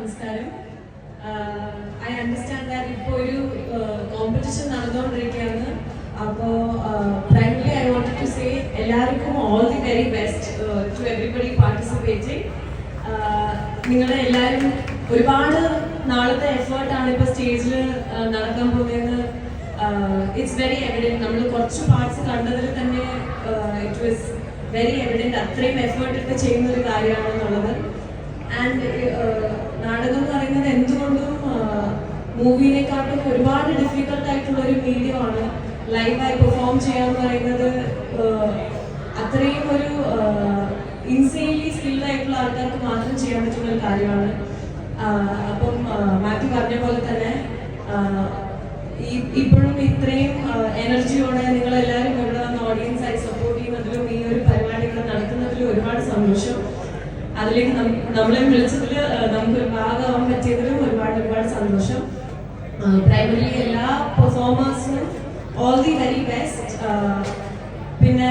നമസ്കാരം. I understand that ഇപ്പോൾ ഒരു കോമ്പറ്റീഷൻ നടന്നുകൊണ്ടിരിക്കുകയാണ്. അപ്പോൾ primary I wanted to say എല്ലാവർക്കും all the very best to everybody participating. നിങ്ങളുടെ എല്ലാവരും ഒരുപാട് നാളത്തെ എഫേർട്ടാണ് ഇപ്പോൾ സ്റ്റേജിൽ നടക്കാൻ പോകുന്നതെന്ന് ഇറ്റ്സ് വെരി എവിഡൻറ്റ്. നമ്മൾ കുറച്ച് പാർട്സ് കണ്ടതിൽ തന്നെ ഇറ്റ് വാസ് വെരി എവിഡൻറ്റ് അത്രയും എഫേർട്ട് ഇട്ട് ചെയ്യുന്ന ഒരു കാര്യമാണെന്നുള്ളത്. ആൻഡ് നാടകം എന്ന് പറയുന്നത് എന്തുകൊണ്ടും മൂവിനെക്കാട്ടും ഒരുപാട് ഡിഫിക്കൽട്ട് ആയിട്ടുള്ള ഒരു മീഡിയം ആണ്. ലൈവായി പെർഫോം ചെയ്യാന്ന് പറയുന്നത് അത്രയും ഒരു ഇൻസെയിൻലി സ്കിൽഡ് ആയിട്ടുള്ള ആൾക്കാർക്ക് മാത്രം ചെയ്യാൻ പറ്റുന്ന ഒരു കാര്യമാണ്. അപ്പം മാത്യു പറഞ്ഞ പോലെ തന്നെ ഇപ്പോഴും ഇത്രയും എനർജിയോടെ നിങ്ങളെല്ലാവരും ഇവിടെ വന്ന് ഓഡിയൻസായി സപ്പോർട്ട് ചെയ്യുന്നതിലും ഈ ഒരു പരിപാടികൾ നടത്തുന്നതിലും ഒരുപാട് സന്തോഷം. അതിലേക്ക് നമ്മളെ വിളിച്ചതിൽ നമുക്കൊരു ഭാഗമാവാൻ പറ്റിയതിലും ഒരുപാട് സന്തോഷം. പ്രൈമറി എല്ലാ പെർഫോമേഴ്സിനും ഓൾ ദി വെരി ബെസ്റ്റ്. പിന്നെ